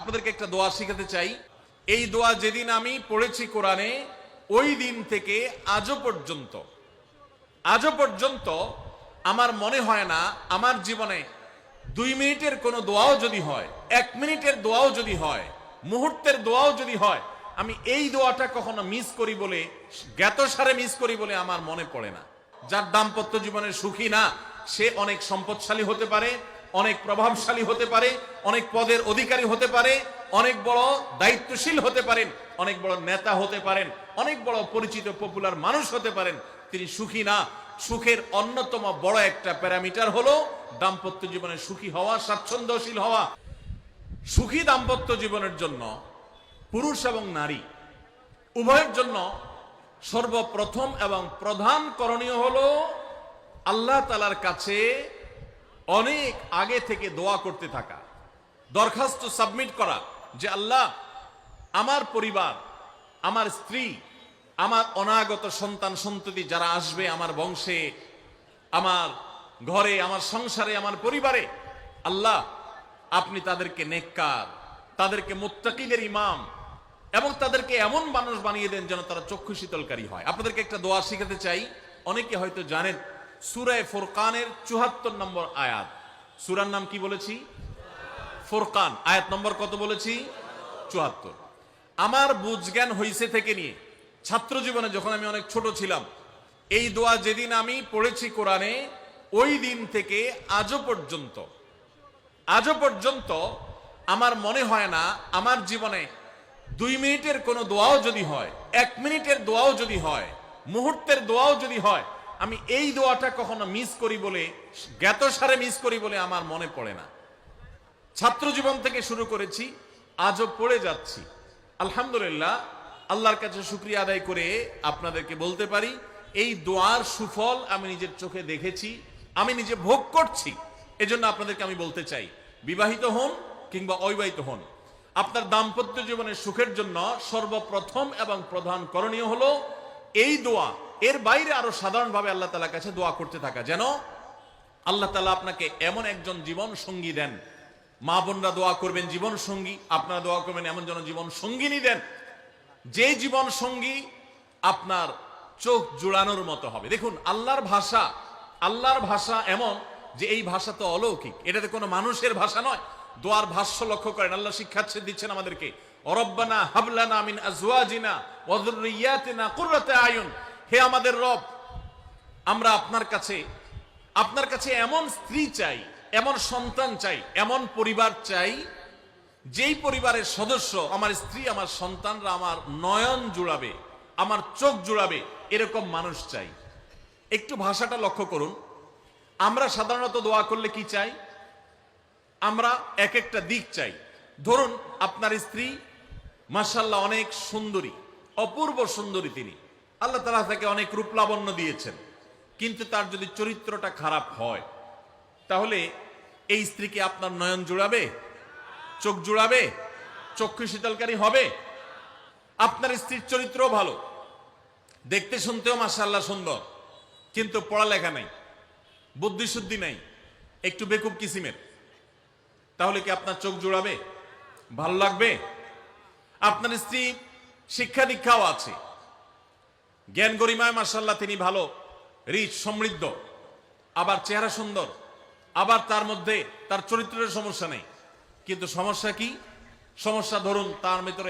আপনাদেরকে একটা দোয়া শিখাতে চাই। এই দোয়া যেদিন আমি পড়েছি কোরআনে, ওই দিন থেকে আজও পর্যন্ত আমার মনে হয় না আমার জীবনে 2 মিনিটের কোনো দোয়াও যদি হয়, 1 মিনিটের দোয়াও যদি হয়, মুহূর্তের দোয়াও যদি হয়, আমি এই দোয়াটা কখনো মিস করি বলে, জ্ঞাতসারে মিস করি বলে আমার মনে পড়ে না। যার দাম্পত্য জীবনের সুখী না, সে অনেক সম্পদশালী হতে পারে, অনেক প্রভাবশালী হতে পারে, অনেক পদের অধিকারী হতে পারে, অনেক বড় দায়িত্বশীল হতে পারেন, অনেক বড় নেতা হতে পারেন, অনেক বড় পরিচিত পপুলার মানুষ হতে পারেন, তিনি সুখী না। সুখের অন্যতম বড় একটা প্যারামিটার হলো দাম্পত্য জীবনে সুখী হওয়া, স্বাচ্ছন্দ্যশীল হওয়া। সুখী দাম্পত্য জীবনের জন্য পুরুষ এবং নারী উভয়ের জন্য সর্বপ্রথম এবং প্রধান করণীয় হলো আল্লাহ তাআলার কাছে অনেক আগে থেকে দোয়া করতে থাকা, দরখাস্ত সাবমিট করা যে আল্লাহ, আমার পরিবার, আমার স্ত্রী, আমার অনাগত সন্তান সন্ততি যারা আসবে আমার বংশে, আমার ঘরে, আমার সংসারে, আমার পরিবারে, আল্লাহ আপনি তাদেরকে নেককার, তাদেরকে মুত্তাকিদের ইমাম এবং তাদেরকে এমন মানুষ বানিয়ে দেন যেন তারা চক্ষু শীতলকারী হয়। আপনাদেরকে একটা দোয়া শিখাতে চাই। অনেকে হয়তো জানেন, সূরা ফুরকানের 74 নম্বর আয়াত। সূরার নাম কি বলেছি? ফুরকান। আয়াত নম্বর কত বলেছি? 74। আমার বুঝজ্ঞান হইছে থেকে নিয়ে ছাত্র জীবনে যখন আমি অনেক ছোট ছিলাম, এই দোয়া যেদিন আমি পড়েছি কোরআনে, ওই দিন থেকে আজও পর্যন্ত আমার মনে হয় না আমার জীবনে 2 মিনিটের কোনো দোয়াও যদি হয়, 1 মিনিটের দোয়াও যদি হয়, মুহূর্তের দোয়াও যদি হয়, আমি এই দোয়াটা কখনো মিস করি বলে, জ্ঞাতসারে মিস করি বলে আমার মনে পড়ে না। ছাত্র জীবন থেকে শুরু করেছি, আজও পড়ে যাচ্ছি। আলহামদুলিল্লাহ, আল্লাহর কাছে শুকরিয়া আদায় করে আপনাদেরকে বলতে পারি, এই দোয়ার সুফল আমি নিজের চোখে দেখেছি, আমি নিজে ভোগ করছি। এজন্য আপনাদেরকে আমি বলতে চাই, বিবাহিত হন কিংবা অবিবাহিত হন, আপনার দাম্পত্য জীবনের সুখের জন্য সর্বপ্রথম এবং প্রধান করণীয় হলো এই দোয়া। এর বাইরে আরো সাধারণভাবে আল্লাহ তাআলার কাছে দোয়া করতে থাকা, যেন আল্লাহ তাআলা আপনাকে এমন একজন জীবন সঙ্গী দেন। মা বোনরা দোয়া করবেন জীবন সঙ্গী, আপনারা দোয়া করবেন এমন যেন জীবন সঙ্গিনী দেন, যে জীবন সঙ্গী আপনার চোখ জুড়ানোর মতো হবে। দেখুন, আল্লাহর ভাষা এমন যে এই ভাষা তো অলৌকিক, এটাতে কোনো মানুষের ভাষা নয়। দোয়ার ভাষ্য লক্ষ্য করেন, আল্লাহ শিক্ষা দিচ্ছেন আমাদেরকে, রব্বানা হাবলানা মিন আজওয়াজিনা ওয়া যুররিয়াতিনা কুররাতা আয়ুন। হে আমাদের রব, আমরা আপনার কাছে এমন স্ত্রী চাই, এমন সন্তান চাই, এমন পরিবার চাই, যেই পরিবারের সদস্য, আমার স্ত্রী, আমার সন্তানরা আমার নয়ন জুড়াবে, আমার চোখ জুড়াবে, এরকম মানুষ চাই। একটু ভাষাটা লক্ষ্য করুন। আমরা সাধারণত দোয়া করলে কি চাই? আমরা এক একটা দিক চাই। ধরুন, আপনার স্ত্রী মাশাআল্লাহ অনেক সুন্দরী, অপূর্ব সুন্দরী, তিনি আল্লাহ তাআলা তাকে অনেক রূপ লাবণ্য দিয়েছেন, কিন্তু তার যদি চরিত্রটা খারাপ হয়, তাহলে এই স্ত্রীকে আপনার নয়ন জুড়াবে, চোখ জুড়াবে, চক্ষু শীতলকারী হবে? আপনার স্ত্রীর চরিত্র ভালো, দেখতে শুনতেও মাশাআল্লাহ সুন্দর, কিন্তু পড়ালেখা নাই, বুদ্ধিশুদ্ধি নাই, একটু বেকুব কিসিমের, তাহলে কি আপনার চোখ জুড়াবে? ভালো লাগবে? আপনার স্ত্রী শিক্ষা দীক্ষাও আছে, জ্ঞান গরিমায় মাশাআল্লাহ তিনি ভালো, রিচ, সমৃদ্ধ, আবার চেহারা সুন্দর, আবার তার মধ্যে তার চরিত্রের সমস্যা নেই, কিন্তু সমস্যা কি? সমস্যা ধরুন তার ভিতরে